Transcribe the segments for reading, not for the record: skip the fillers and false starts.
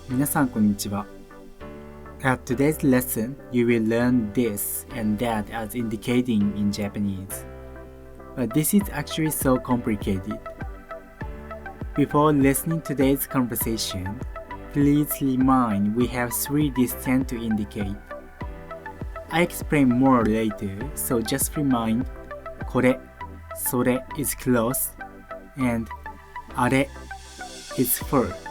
皆さんこんにちは。At today's lesson, you will learn this and that as indicating in Japanese. But this is actually so complicated. Before listening to today's conversation, please remind we have three distinct to indicate. I explain more later, so just remind これ、それ is close and あれ is full.Okay,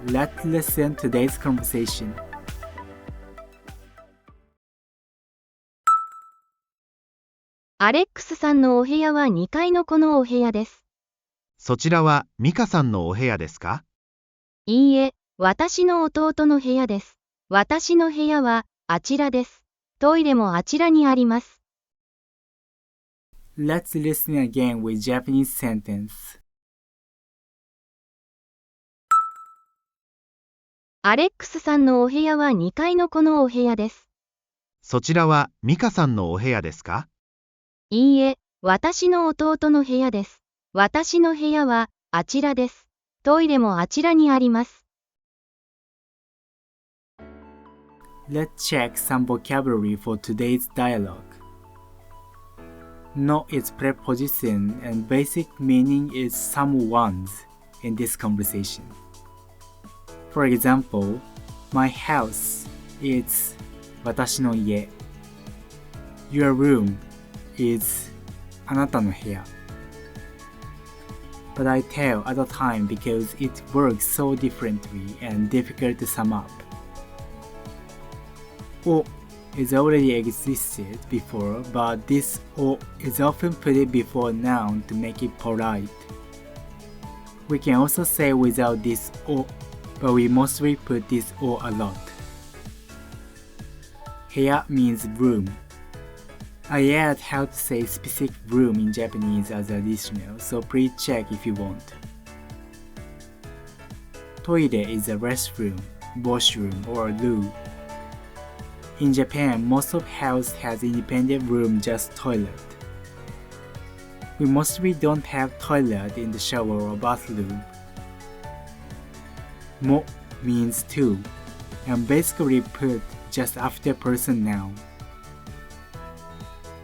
let's listen to today's conversation. アレックスさんのお部屋は2階のこのお部屋です。そちらはミカさんのお部屋ですか？いいえ、私の弟の部屋です。私の部屋はあちらです。トイレもあちらにあります。Let's listen again with Japanese sentence. アレックスさんのお部屋は2階のこのお部屋です。そちらはミカさんのお部屋ですか？いいえ、私の弟の部屋です。私の部屋はあちらです。トイレもあちらにあります。Let's check some vocabulary for today's dialogue. No is preposition and basic meaning is someone's in this conversation. For example, my house is 私の家 Your room is あなたの部屋 But I tell at the time because it works so differently and difficult to sum up. O is already existed before, but this O is often put before noun to make it polite. We can also say without this O, but we mostly put this O a lot. 部屋 means room. I add how to say specific room in Japanese as additional, so please check if you want. トイレ is a restroom, washroom, or loo. In Japan, most of house has independent room, just toilet. We mostly don't have toilet in the shower or bathroom. も means two, and basically put just after person noun.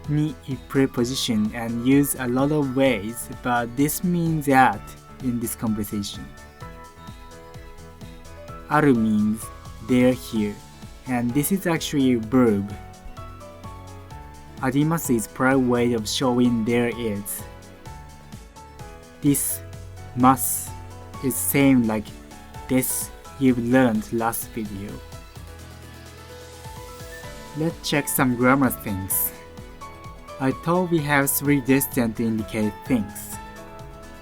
に is preposition and used a lot of ways, but this means that in this conversation. ある means they're here, and this is actually a verb. あります is polite way of showing there is. This must is same like this you've learned last video. Let's check some grammar things. I thought we have three distinct to indicate things.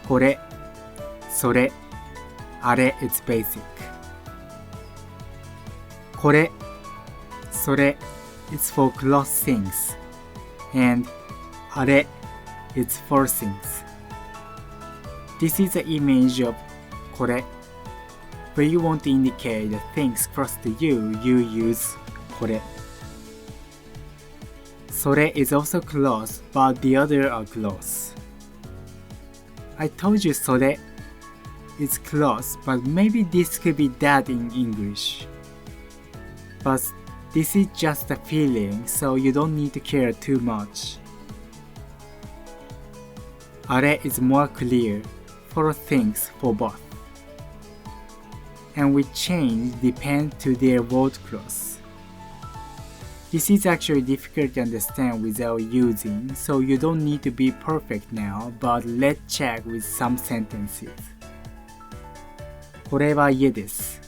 これ、それ、あれ it's basic. これ、それ is for close things, and あれ is for things. This is the image of これ. When you want to indicate the things close to you, you use これ. それ is also close, but the other are close. I told you それ is close, but maybe this could be that in English. But this is just a feeling, so you don't need to care too much. あれ is more clear, for things for both. And we change depend to their word clause. This is actually difficult to understand without using, so you don't need to be perfect now, but let's check with some sentences. これは家です。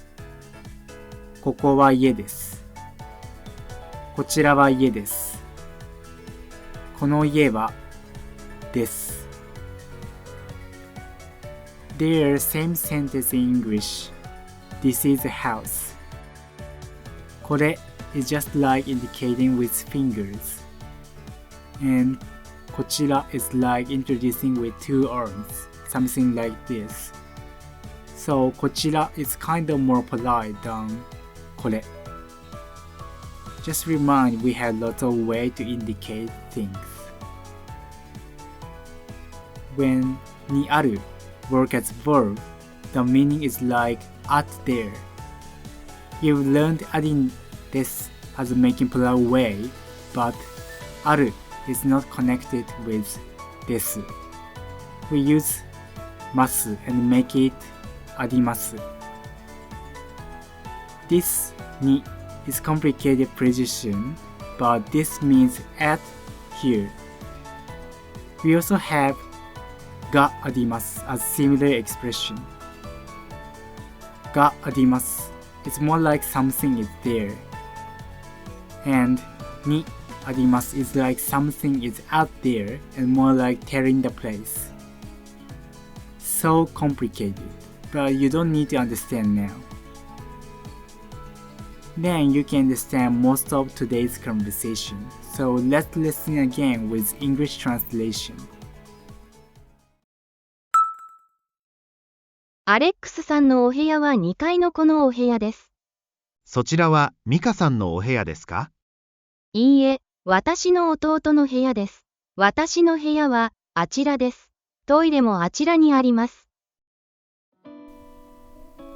ここは家です。こちらは家です。この家はです。They are same sentence in English. This is a house. これ is just like indicating with fingers. And こちら is like introducing with two arms, something like this. So こちら is kind of more polite than これ. Just remind we have lots of ways to indicate things. When にある work as verb, The meaning is like out there. You've learned adding this as a making plural way, but ある is not connected with です。We use ます and make it あります。This に is complicated precision, but this means at here. We also have があります as similar expression. があります It's more like something is there. And にあります is like something is out there and more like telling the place. So complicated, but you don't need to understand now. Then you can understand most of today's conversation. So let's listen again with English translation. アレックスさんのお部屋は2階のこのお部屋です。そちらはミカさんのお部屋ですか？いいえ、私の弟の部屋です。私の部屋はあちらです。トイレもあちらにあります。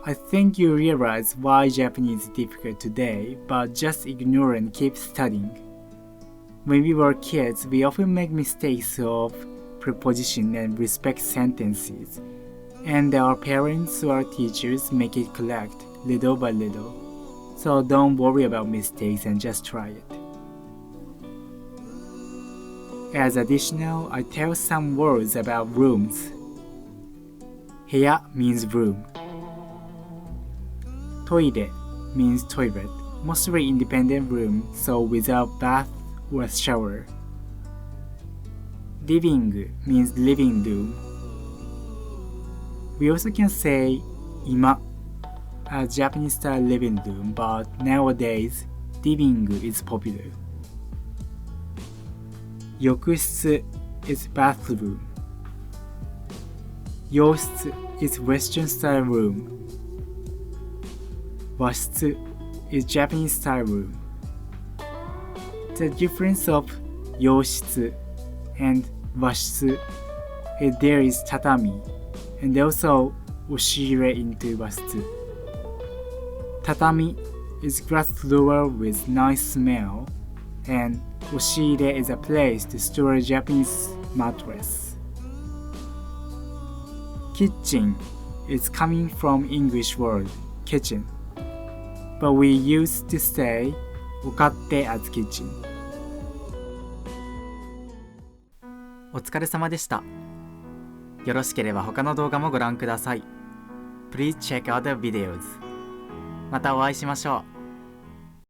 I think you realize why Japanese is difficult today, but just ignore and keep studying. When we were kids, we often make mistakes of preposition and respect sentences, and our parents or teachers make it correct little by little. So don't worry about mistakes and just try it. As additional, I tell some words about rooms. 部屋 means room. トイレ means toilet, mostly independent room, so without bath or shower. Living means living room. We also can say 今 as Japanese style living room, but nowadays living is popular. 浴室 is bathroom. 洋室 is Western style room. 和室 is Japanese style room. The difference of 洋室 and 和室 is there is tatami and also 押し入れ into 和室. Tatami is grass floor with nice smell, and 押し入れ is a place to store a Japanese mattress. Kitchen is coming from English word kitchen, but we used to say お勝手 as kitchen. お疲れ様でした。よろしければ他の動画もご覧ください。Please check out the videos. またお会いしましょう。